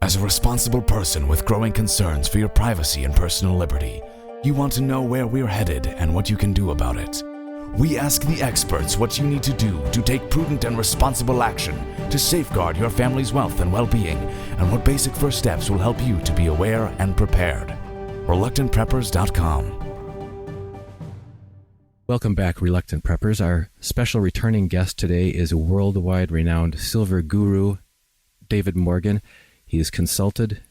As a responsible person with growing concerns for your privacy and personal liberty, you want to know where we're headed and what you can do about it. We ask the experts what you need to do to take prudent and responsible action to safeguard your family's wealth and well-being, and what basic first steps will help you to be aware and prepared. ReluctantPreppers.com. Welcome back, Reluctant Preppers. Our special returning guest today is worldwide renowned silver guru, David Morgan. He's consulted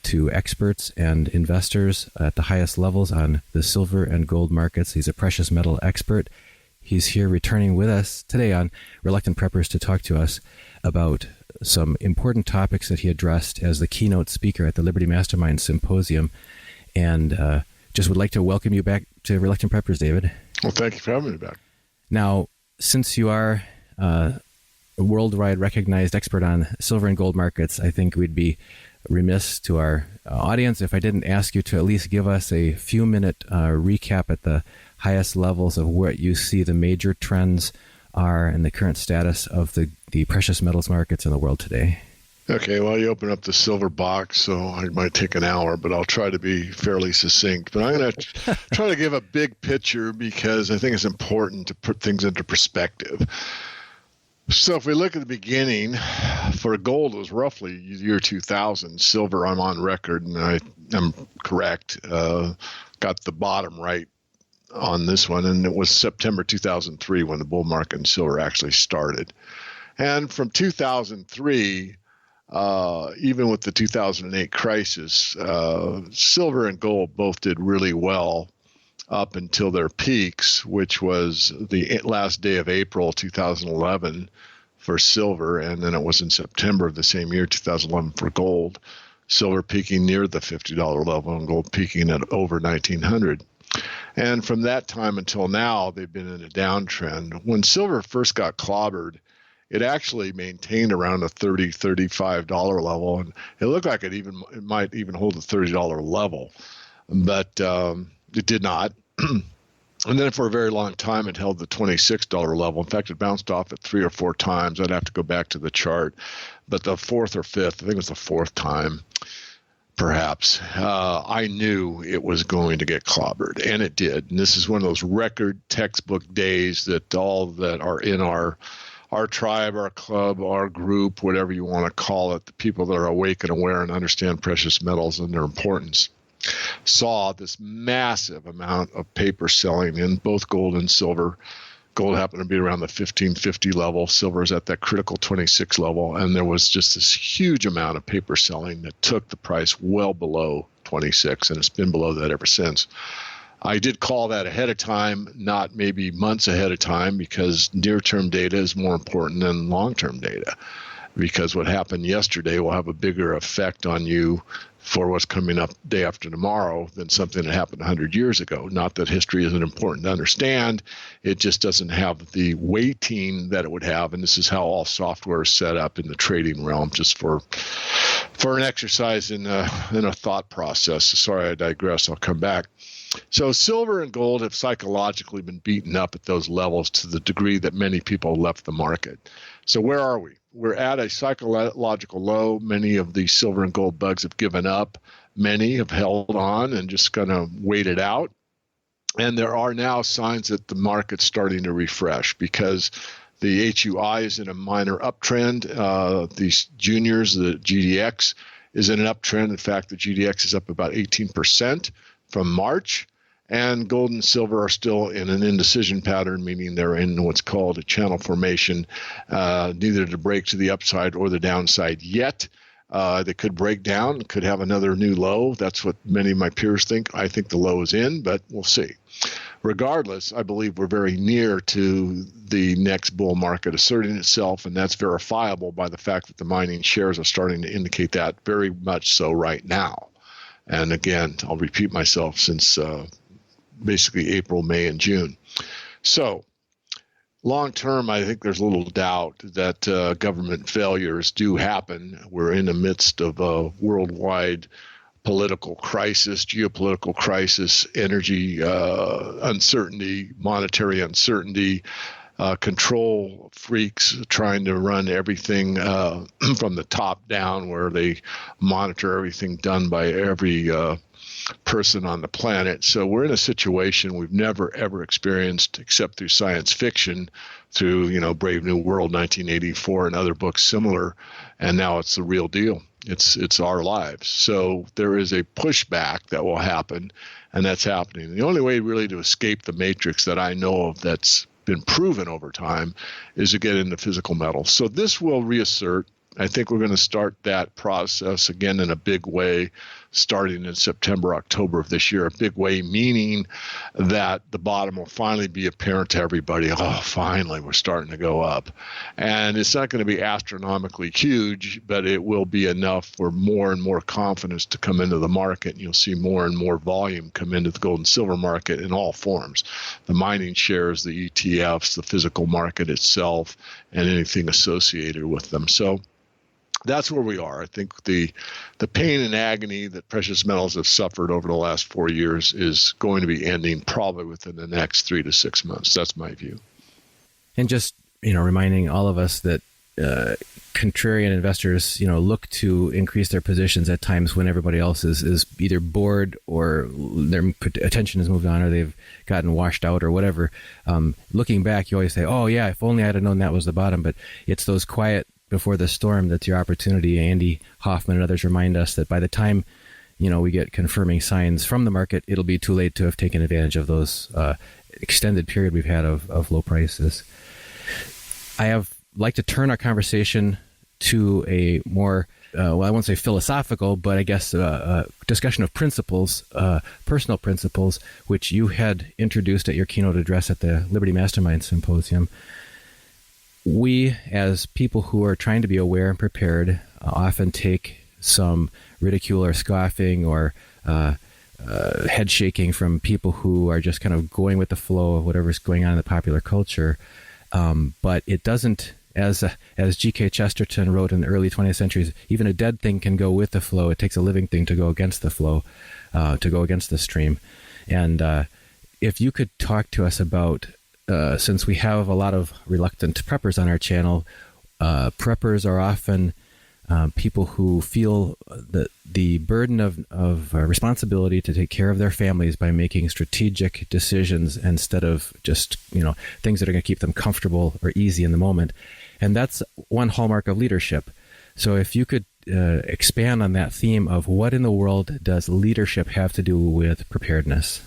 to experts and investors at the highest levels on the silver and gold markets. He's a precious metal expert. He's here returning with us today on Reluctant Preppers to talk to us about some important topics that he addressed as the keynote speaker at the Liberty Mastermind Symposium. And just would like to welcome you back to Reluctant Preppers, David. Well, thank you for having me back. Now, since you are a worldwide recognized expert on silver and gold markets, I think we'd be remiss to our audience if I didn't ask you to at least give us a few-minute recap at the highest levels of what you see the major trends are and the current status of the precious metals markets in the world today. Okay, well, you open up the silver box, so it might take an hour, but I'll try to be fairly succinct. But I'm going to try to give a big picture because I think it's important to put things into perspective. So if we look at the beginning, for gold, it was roughly year 2000. Silver, I'm on record, and I'm correct, got the bottom right on this one, and it was September 2003 when the bull market in silver actually started. And from 2003, even with the 2008 crisis, silver and gold both did really well up until their peaks, which was the last day of April 2011 for silver, and then it was in September of the same year, 2011, for gold. Silver peaking near the $50 level and gold peaking at over 1900. And from that time until now, they've been in a downtrend. When silver first got clobbered, it actually maintained around a $30, $35 level, and it looked like it might even hold the $30 level, but it did not. And then for a very long time, it held the $26 level. In fact, it bounced off it 3 or 4 times. I'd have to go back to the chart, but the fourth or fifth, I think it was the fourth time, perhaps, I knew it was going to get clobbered, and it did. And this is one of those record textbook days that all that are in our tribe, our club, our group, whatever you want to call it, the people that are awake and aware and understand precious metals and their importance, saw this massive amount of paper selling in both gold and silver. Gold happened to be around the 1550 level. Silver is at that critical 26 level. And there was just this huge amount of paper selling that took the price well below 26. And it's been below that ever since. I did call that ahead of time, not maybe months ahead of time, because near-term data is more important than long-term data. Because what happened yesterday will have a bigger effect on you for what's coming up day after tomorrow than something that happened 100 years ago. Not that history isn't important to understand. It just doesn't have the weighting that it would have. And this is how all software is set up in the trading realm, just for an exercise in a thought process. Sorry, I digress. I'll come back. So silver and gold have psychologically been beaten up at those levels to the degree that many people left the market. So where are we? We're at a psychological low. Many of the silver and gold bugs have given up. Many have held on and just kind of waited out. And there are now signs that the market's starting to refresh because the HUI is in a minor uptrend. These juniors, the GDX, is in an uptrend. In fact, the GDX is up about 18% from March. And gold and silver are still in an indecision pattern, meaning they're in what's called a channel formation, neither to break to the upside or the downside yet. They could break down, could have another new low. That's what many of my peers think. I think the low is in, but we'll see. Regardless, I believe we're very near to the next bull market asserting itself, and that's verifiable by the fact that the mining shares are starting to indicate that very much so right now. And again, I'll repeat myself since basically April, May, and June. So long term, I think there's little doubt that government failures do happen. We're in the midst of a worldwide political crisis, geopolitical crisis, energy uncertainty, monetary uncertainty, control freaks trying to run everything from the top down, where they monitor everything done by every person on the planet. So we're in a situation we've never, ever experienced except through science fiction, through, Brave New World, 1984, and other books similar. And now it's the real deal. It's our lives. So there is a pushback that will happen, and that's happening. The only way really to escape the matrix that I know of that's been proven over time is to get into physical metals. So this will reassert. I think we're going to start that process again in a big way, starting in September, October of this year. A big way meaning that the bottom will finally be apparent to everybody. Oh, finally, we're starting to go up. And it's not going to be astronomically huge, but it will be enough for more and more confidence to come into the market. And you'll see more and more volume come into the gold and silver market in all forms. The mining shares, the ETFs, the physical market itself, and anything associated with them. So that's where we are. I think the pain and agony that precious metals have suffered over the last 4 years is going to be ending probably within the next 3 to 6 months. That's my view. And just, reminding all of us that contrarian investors, look to increase their positions at times when everybody else is either bored or their attention has moved on or they've gotten washed out or whatever. Looking back, you always say, oh, yeah, if only I'd have known that was the bottom. But it's those quiet before the storm that's your opportunity. Andy Hoffman and others remind us that by the time we get confirming signs from the market, it'll be too late to have taken advantage of those extended period we've had of low prices. I have like to turn our conversation to a more I won't say philosophical, but I guess discussion of principles, personal principles, which you had introduced at your keynote address at the Liberty Mastermind Symposium. We, as people who are trying to be aware and prepared, often take some ridicule or scoffing or head shaking from people who are just kind of going with the flow of whatever's going on in the popular culture. But it doesn't, as G.K. Chesterton wrote in the early 20th century, even a dead thing can go with the flow. It takes a living thing to go against the flow, to go against the stream. And if you could talk to us about, since we have a lot of reluctant preppers on our channel, preppers are often people who feel the burden of responsibility to take care of their families by making strategic decisions instead of just things that are going to keep them comfortable or easy in the moment. And that's one hallmark of leadership. So if you could expand on that theme of what in the world does leadership have to do with preparedness?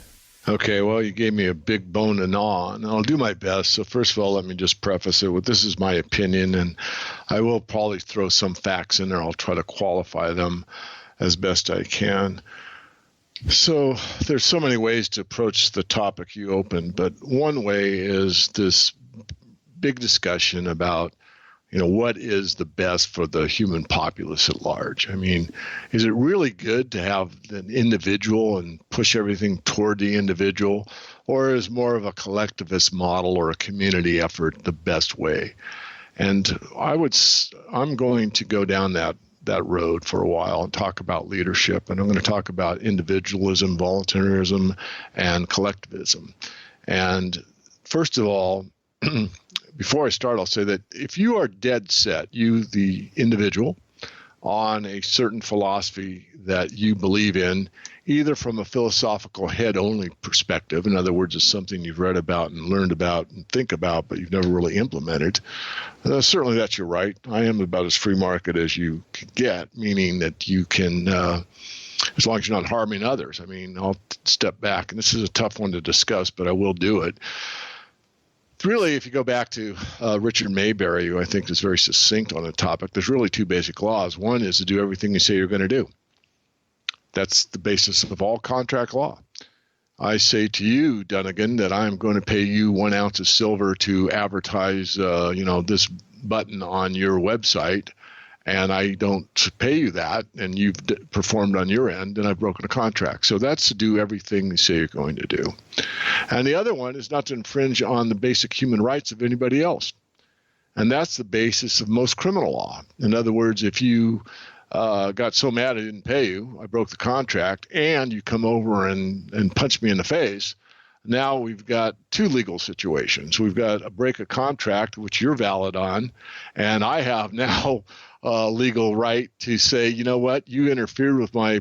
Okay, well, you gave me a big bone to gnaw, and I'll do my best. So first of all, let me just preface it with this is my opinion, and I will probably throw some facts in there. I'll try to qualify them as best I can. So there's so many ways to approach the topic you opened, but one way is this big discussion about what is the best for the human populace at large? I mean, is it really good to have an individual and push everything toward the individual, or is more of a collectivist model or a community effort the best way? And I'm going to go down that road for a while and talk about leadership, and I'm going to talk about individualism, voluntarism, and collectivism. And first of all, before I start, I'll say that if you are dead set, you, the individual, on a certain philosophy that you believe in, either from a philosophical head-only perspective, in other words, it's something you've read about and learned about and think about, but you've never really implemented, certainly that's your right. I am about as free market as you can get, meaning that you can, as long as you're not harming others. I mean, I'll step back, and this is a tough one to discuss, but I will do it. Really, if you go back to Richard Maybury, who I think is very succinct on the topic, there's really two basic laws. One is to do everything you say you're going to do. That's the basis of all contract law. I say to you, Dunnigan, that I'm going to pay you 1 ounce of silver to advertise, this button on your website, and I don't pay you that, and you've performed on your end, and I've broken a contract. So that's to do everything you say you're going to do. And the other one is not to infringe on the basic human rights of anybody else. And that's the basis of most criminal law. In other words, if you got so mad I didn't pay you, I broke the contract, and you come over and punch me in the face, Now we've got two legal situations. We've got a break of contract, which you're valid on, and I have now a legal right to say, you know what, you interfered with my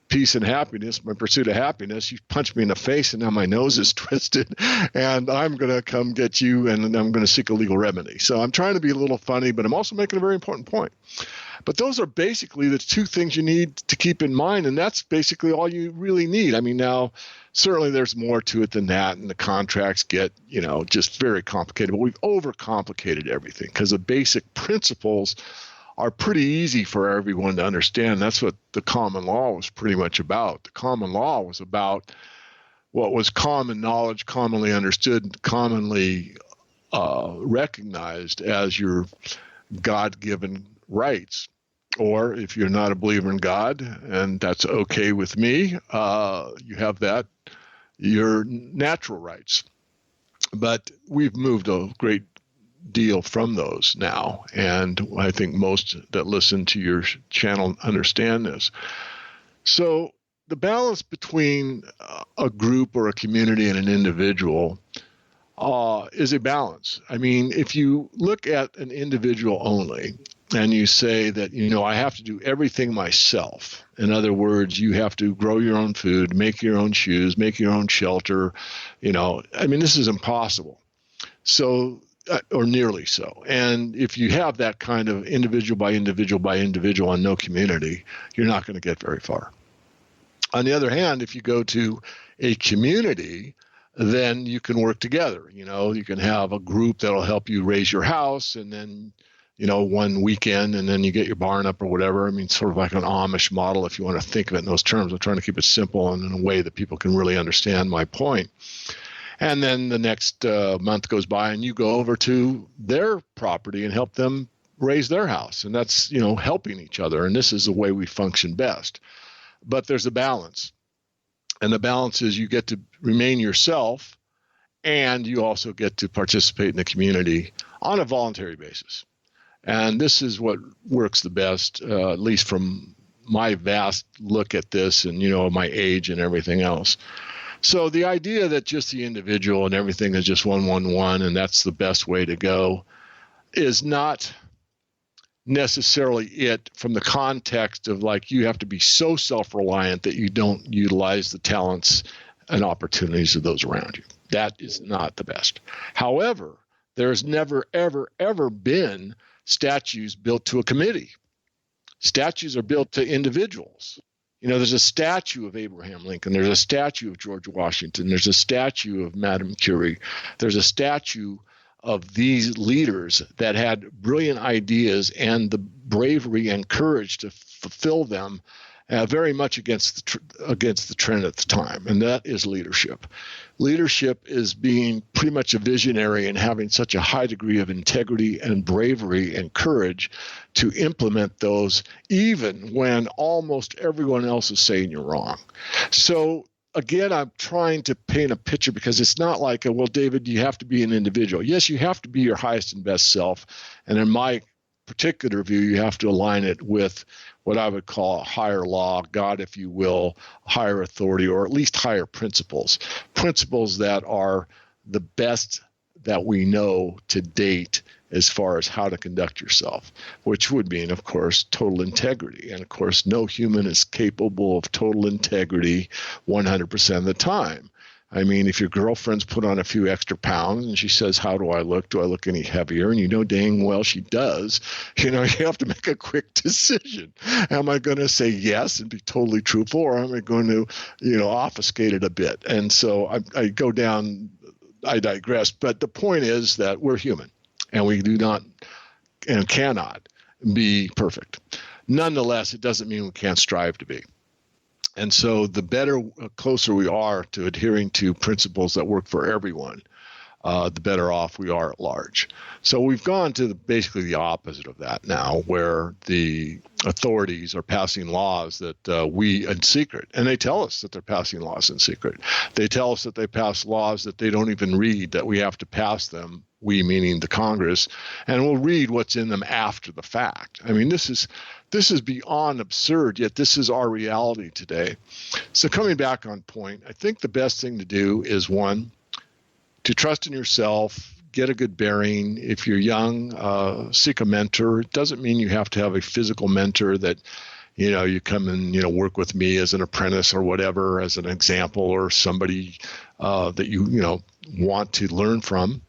peace and happiness, my pursuit of happiness. You punched me in the face, and now my nose is twisted, and I'm going to come get you, and I'm going to seek a legal remedy. So I'm trying to be a little funny, but I'm also making a very important point. But those are basically the two things you need to keep in mind, and that's basically all you really need. I mean, now, certainly there's more to it than that, and the contracts get, just very complicated. But we've overcomplicated everything because the basic principles are pretty easy for everyone to understand. That's what the common law was pretty much about. The common law was about what was common knowledge, commonly understood, commonly recognized as your God-given rights. Or if you're not a believer in God, and that's okay with me, you have that, your natural rights. But we've moved a great deal from those now, and I think most that listen to your channel understand this. So the balance between a group or a community and an individual is a balance. I mean, if you look at an individual only, and you say that, I have to do everything myself. In other words, you have to grow your own food, make your own shoes, make your own shelter. This is impossible. So, or nearly so. And if you have that kind of individual by individual by individual and no community, you're not going to get very far. On the other hand, if you go to a community, then you can work together. You can have a group that'll help you raise your house, and then one weekend, and then you get your barn up or whatever. I mean, sort of like an Amish model, if you want to think of it in those terms. I'm trying to keep it simple and in a way that people can really understand my point. And then the next month goes by, and you go over to their property and help them raise their house. And that's, helping each other. And this is the way we function best. But there's a balance. And the balance is you get to remain yourself, and you also get to participate in the community on a voluntary basis. And this is what works the best, at least from my vast look at this and, my age and everything else. So the idea that just the individual and everything is just 1-1-1 and that's the best way to go is not necessarily it, from the context of like you have to be so self-reliant that you don't utilize the talents and opportunities of those around you. That is not the best. However, there's never, ever, ever been statues built to a committee. Statues are built to individuals. There's a statue of Abraham Lincoln. There's a statue of George Washington. There's a statue of Madame Curie. There's a statue of these leaders that had brilliant ideas and the bravery and courage to fulfill them very much against the trend at the time, and that is leadership. Leadership is being pretty much a visionary and having such a high degree of integrity and bravery and courage to implement those even when almost everyone else is saying you're wrong. So again, I'm trying to paint a picture because it's not like, well, David, you have to be an individual. Yes, you have to be your highest and best self, and in my particular view, you have to align it with what I would call a higher law, God, if you will, higher authority, or at least higher principles that are the best that we know to date as far as how to conduct yourself, which would mean, of course, total integrity. And of course, no human is capable of total integrity 100% of the time. I mean, if your girlfriend's put on a few extra pounds and she says, how do I look? Do I look any heavier? And you know dang well she does. You have to make a quick decision. Am I going to say yes and be totally truthful, or am I going to, obfuscate it a bit? And so I go down, I digress. But the point is that we're human and we do not and cannot be perfect. Nonetheless, it doesn't mean we can't strive to be. And so the closer we are to adhering to principles that work for everyone, the better off we are at large. So we've gone to basically the opposite of that now, where the authorities are passing laws that we in secret, and they tell us that they're passing laws in secret. They tell us that they pass laws that they don't even read, that we have to pass them, we meaning the Congress, and we'll read what's in them after the fact. I mean, this is This is beyond absurd, yet this is our reality today. So coming back on point, I think the best thing to do is, one, to trust in yourself, get a good bearing. If you're young, seek a mentor. It doesn't mean you have to have a physical mentor that, you come and, work with me as an apprentice or whatever, as an example, or somebody that you want to learn from.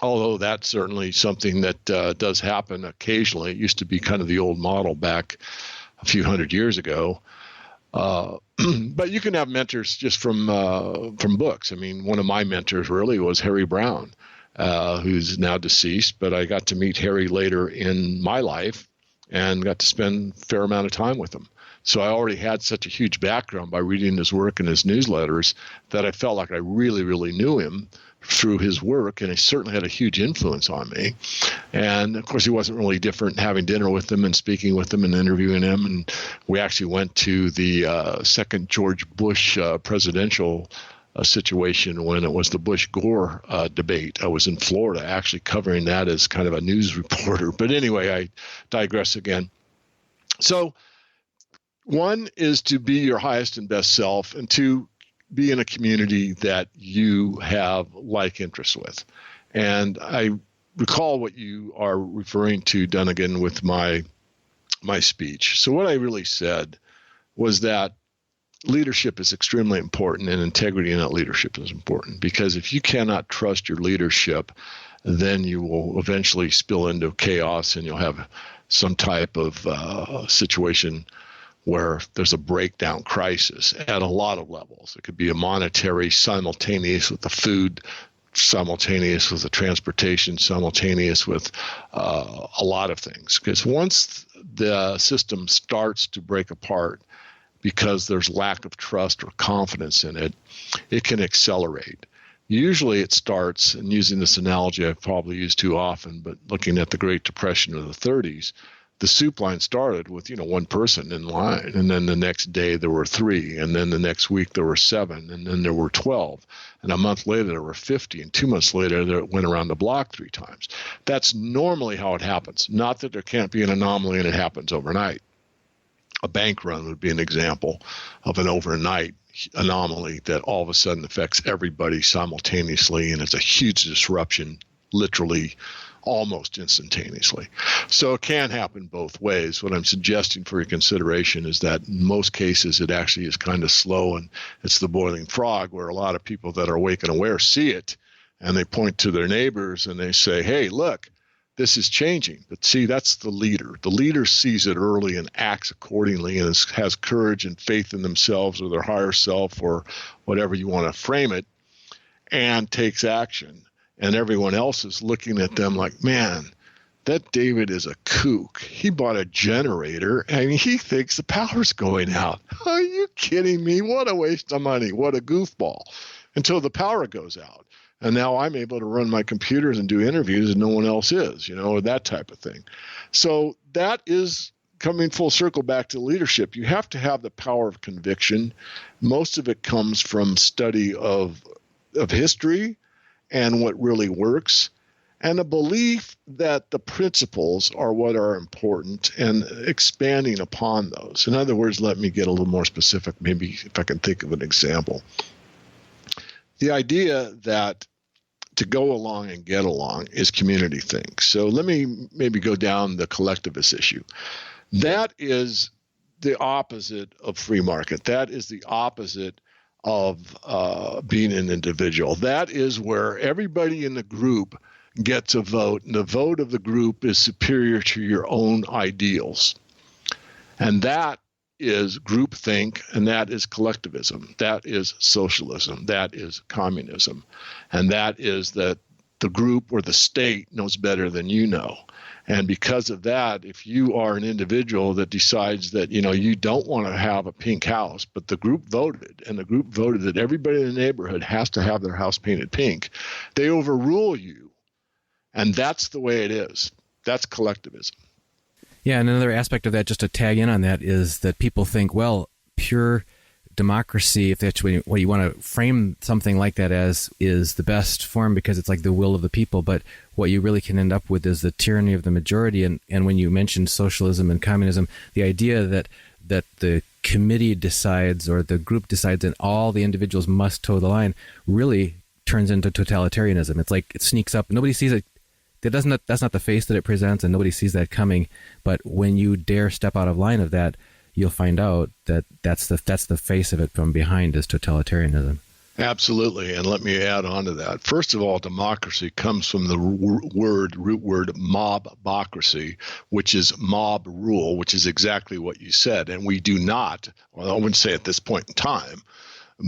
Although that's certainly something that does happen occasionally. It used to be kind of the old model back a few hundred years ago. But you can have mentors just from books. I mean, one of my mentors really was Harry Brown, who's now deceased, but I got to meet Harry later in my life and got to spend a fair amount of time with him. So I already had such a huge background by reading his work and his newsletters that I felt like I really, really knew him through his work, and he certainly had a huge influence on me. And of course, he wasn't really different having dinner with him and speaking with him and interviewing him. And we actually went to the second George Bush presidential situation when it was the Bush-Gore debate. I was in Florida actually covering that as kind of a news reporter. But anyway, I digress again. So one is to be your highest and best self, and two, be in a community that you have like interests with. And I recall what you are referring to, Dunnigan, with my speech. So what I really said was that leadership is extremely important, and integrity in that leadership is important, because if you cannot trust your leadership, then you will eventually spill into chaos, and you'll have some type of situation where there's a breakdown crisis at a lot of levels. It could be a monetary, simultaneous with the food, simultaneous with the transportation, simultaneous with a lot of things. Because once the system starts to break apart because there's lack of trust or confidence in it, it can accelerate. Usually it starts, and using this analogy I've probably used too often, but looking at the Great Depression of the 30s, the soup line started with, one person in line, and then the next day there were 3, and then the next week there were 7, and then there were 12, and a month later there were 50, and 2 months later it went around the block 3 times. That's normally how it happens. Not that there can't be an anomaly and it happens overnight. A bank run would be an example of an overnight anomaly that all of a sudden affects everybody simultaneously, and it's a huge disruption, literally almost instantaneously. So it can happen both ways. What I'm suggesting for your consideration is that in most cases it actually is kind of slow, and it's the boiling frog, where a lot of people that are awake and aware see it, and they point to their neighbors and they say, hey, look, this is changing. But see, that's the leader. The leader sees it early and acts accordingly, and has courage and faith in themselves or their higher self or whatever you want to frame it, and takes action. And everyone else is looking at them like, man, that David is a kook. He bought a generator and he thinks the power's going out. Are you kidding me? What a waste of money. What a goofball. Until the power goes out. And now I'm able to run my computers and do interviews and no one else is, that type of thing. So that is coming full circle back to leadership. You have to have the power of conviction. Most of it comes from study of history and what really works, and a belief that the principles are what are important, and expanding upon those. In other words, let me get a little more specific, maybe if I can think of an example. The idea that to go along and get along is community thing. So let me maybe go down the collectivist issue. That is the opposite of free market. That is the opposite of being an individual. That is where everybody in the group gets a vote, and the vote of the group is superior to your own ideals. And that is groupthink, and that is collectivism. That is socialism. That is communism. And that is that the group or the state knows better than you know. And because of that, if you are an individual that decides that, you don't want to have a pink house, but the group voted, and the group voted that everybody in the neighborhood has to have their house painted pink, they overrule you. And that's the way it is. That's collectivism. Yeah, and another aspect of that, just to tag in on that, is that people think, well, pure democracy, if that's what you want to frame something like that as, is the best form because it's like the will of the people. But what you really can end up with is the tyranny of the majority. And when you mentioned socialism and communism, the idea that the committee decides or the group decides and all the individuals must toe the line really turns into totalitarianism. It's like it sneaks up. Nobody sees it. That's not the face that it presents, and nobody sees that coming. But when you dare step out of line of that, you'll find out that that's the face of it from behind is totalitarianism. Absolutely. And let me add on to that. First of all, democracy comes from the root word mobocracy, which is mob rule, which is exactly what you said. And we do not, well, I wouldn't say at this point in time,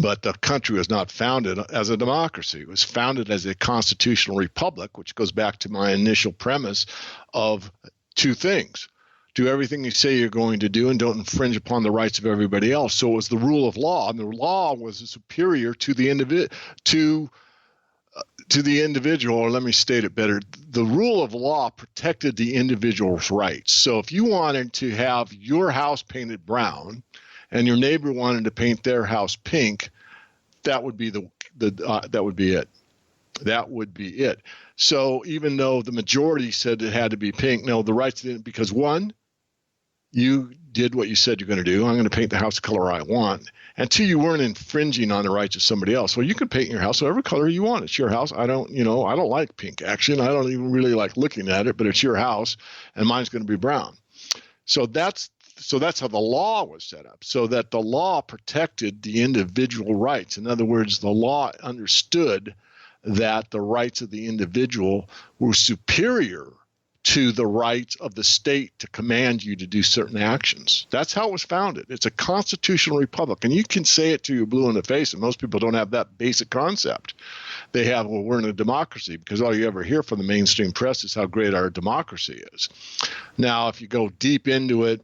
but the country was not founded as a democracy. It was founded as a constitutional republic, which goes back to my initial premise of two things. Do everything you say you're going to do and don't infringe upon the rights of everybody else. So it was the rule of law, and the law was superior to the individual, or let me state it better. The rule of law protected the individual's rights. So if you wanted to have your house painted brown and your neighbor wanted to paint their house pink, that would be that would be it. That would be it. So even though the majority said it had to be pink, no, the rights didn't, because one, you did what you said you're going to do. I'm going to paint the house the color I want. And two, you weren't infringing on the rights of somebody else. Well, you can paint your house whatever color you want. It's your house. I don't like pink, actually. And I don't even really like looking at it, but it's your house, and mine's going to be brown. So that's how the law was set up, so that the law protected the individual rights. In other words, the law understood that the rights of the individual were superior to the rights of the state to command you to do certain actions. That's how it was founded. It's a constitutional republic. And you can say it to your blue in the face, and most people don't have that basic concept. They have, well, we're in a democracy, because all you ever hear from the mainstream press is how great our democracy is. Now, if you go deep into it,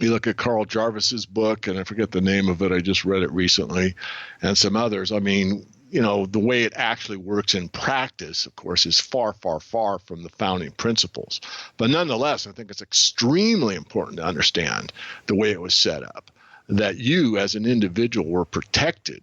you look at Carl Jarvis's book, and I forget the name of it, I just read it recently, and some others. I mean, the way it actually works in practice, of course, is far, far, far from the founding principles. But nonetheless, I think it's extremely important to understand the way it was set up, that you as an individual were protected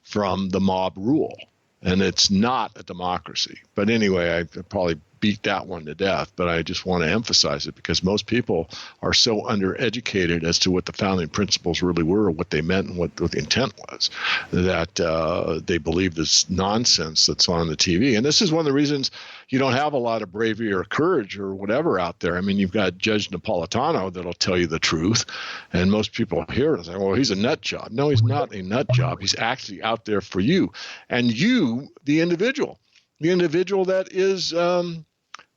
from the mob rule. And it's not a democracy. But anyway, I probably beat that one to death, but I just want to emphasize it because most people are so undereducated as to what the founding principles really were, what they meant, and what the intent was, that they believe this nonsense that's on the TV. And this is one of the reasons you don't have a lot of bravery or courage or whatever out there. I mean, you've got Judge Napolitano that'll tell you the truth, and most people hear it and say, well, he's a nut job. No, he's not a nut job. He's actually out there for you. And you, the individual that is,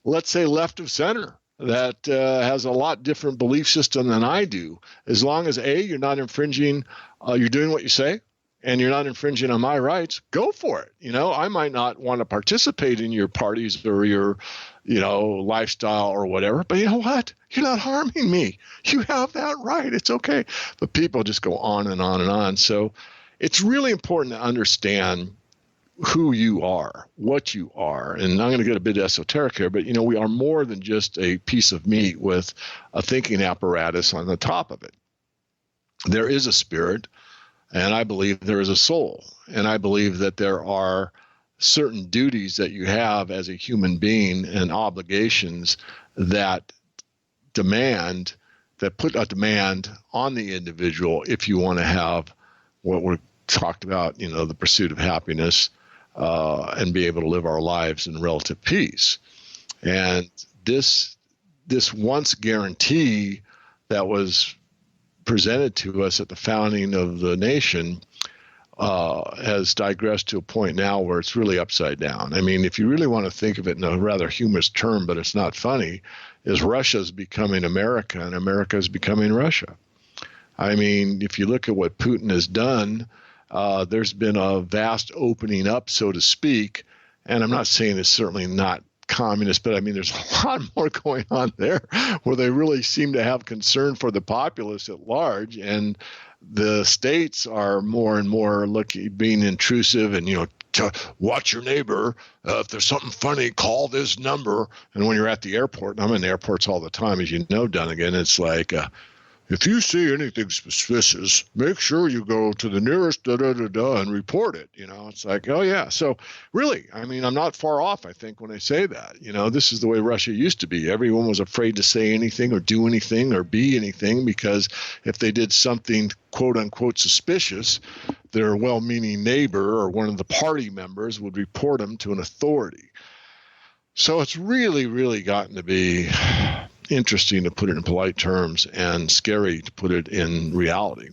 let's say, left of center, that has a lot different belief system than I do. As long as, A, you're not infringing, you're doing what you say, and you're not infringing on my rights, go for it. I might not want to participate in your parties or your, lifestyle or whatever, but you know what? You're not harming me. You have that right. It's okay. But people just go on and on and on. So it's really important to understand who you are, what you are. And I'm going to get a bit esoteric here, but we are more than just a piece of meat with a thinking apparatus on the top of it. There is a spirit, and I believe there is a soul. And I believe that there are certain duties that you have as a human being and obligations that put a demand on the individual if you want to have what we're talked about, the pursuit of happiness, and be able to live our lives in relative peace. And this once guarantee that was presented to us at the founding of the nation has digressed to a point now where it's really upside down. I mean, if you really want to think of it in a rather humorous term, but it's not funny, is Russia's becoming America and America is becoming Russia. I mean, if you look at what Putin has done, there's been a vast opening up, so to speak. And I'm not saying it's certainly not communist, but I mean, there's a lot more going on there where they really seem to have concern for the populace at large. And the states are more and more being intrusive and, to watch your neighbor. If there's something funny, call this number. And when you're at the airport, and I'm in airports all the time, as you know, Dunnigan, it's like, if you see anything suspicious, make sure you go to the nearest da-da-da-da and report it. It's like, oh, yeah. So really, I mean, I'm not far off, I think, when I say that. This is the way Russia used to be. Everyone was afraid to say anything or do anything or be anything, because if they did something, quote unquote, suspicious, their well-meaning neighbor or one of the party members would report them to an authority. So it's really, really gotten to be interesting, to put it in polite terms, and scary to put it in reality.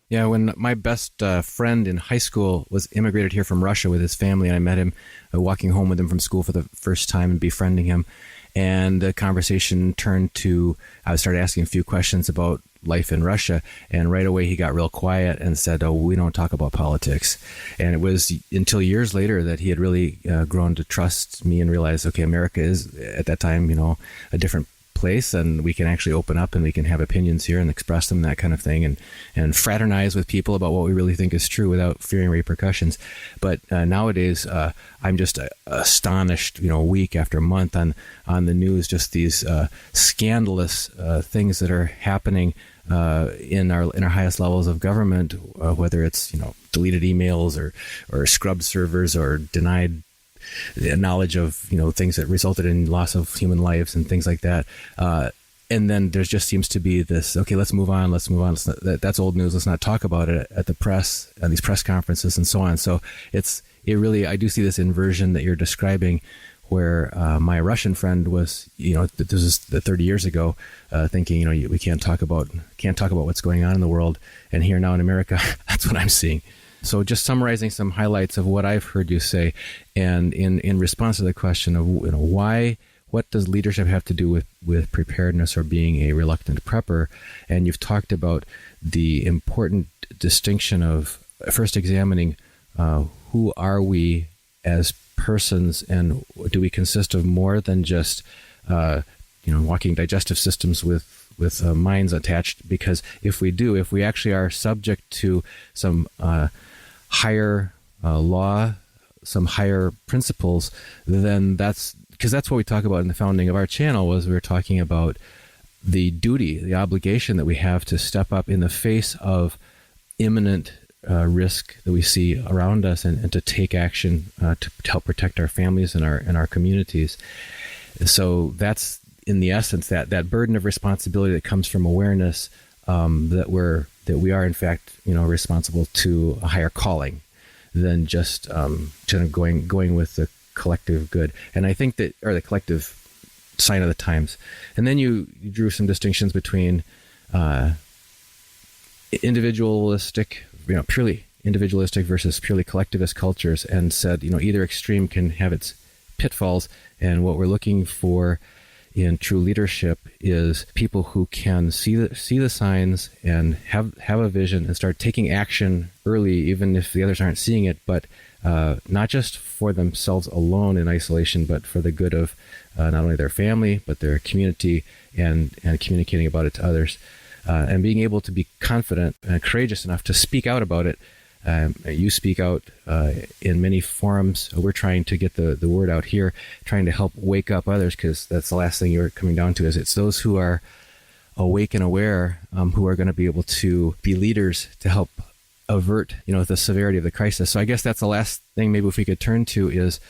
Yeah, when my best friend in high school was immigrated here from Russia with his family, and I met him walking home with him from school for the first time and befriending him, and the conversation turned to, I started asking a few questions about life in Russia, and right away he got real quiet and said, "Oh, we don't talk about politics." And it was until years later that he had really grown to trust me and realize, okay, America is, at that time, a different place, and we can actually open up and we can have opinions here and express them, that kind of thing, and fraternize with people about what we really think is true without fearing repercussions. But nowadays, I'm just astonished, week after month on the news, just these scandalous things that are happening in our highest levels of government, whether it's deleted emails or scrubbed servers or denied knowledge of things that resulted in loss of human lives and things like that, and then there just seems to be this, okay, let's move on, that's old news, let's not talk about it at the press and these press conferences and so on. So it really, I do see this inversion that you're describing, where my Russian friend was, this is 30 years ago, thinking, we can't talk about what's going on in the world, and here now in America, that's what I'm seeing. So just summarizing some highlights of what I've heard you say, and in response to the question of what does leadership have to do with preparedness or being a reluctant prepper, and you've talked about the important distinction of first examining who are we as persons, and do we consist of more than just walking digestive systems with minds attached? Because if we actually are subject to some higher law, some higher principles, then that's what we talk about in the founding of our channel. Was we were talking about the duty, the obligation that we have to step up in the face of imminent risk that we see around us, and to take action to help protect our families and our communities. So that's, in the essence, that burden of responsibility that comes from awareness that we are in fact responsible to a higher calling than just going with the collective good. And I think that, or the collective sign of the times. And then you drew some distinctions between individualistic, purely individualistic versus purely collectivist cultures, and said, either extreme can have its pitfalls, and what we're looking for in true leadership is people who can see the signs and have a vision and start taking action early, even if the others aren't seeing it, but not just for themselves alone in isolation, but for the good of not only their family, but their community, and communicating about it to others, and being able to be confident and courageous enough to speak out about it. You speak out in many forums. We're trying to get the word out here, trying to help wake up others, because that's the last thing you're coming down to, is it's those who are awake and aware who are going to be able to be leaders to help avert the severity of the crisis. So I guess that's the last thing maybe if we could turn to is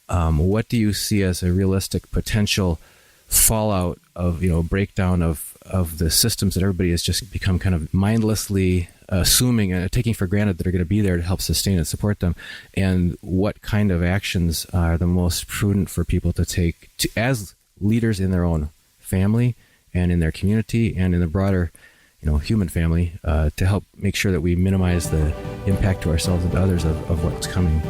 what do you see as a realistic potential fallout of breakdown of the systems that everybody has just become kind of mindlessly assuming and taking for granted that are going to be there to help sustain and support them, and what kind of actions are the most prudent for people to take as leaders in their own family and in their community and in the broader human family, to help make sure that we minimize the impact to ourselves and to others of what's coming.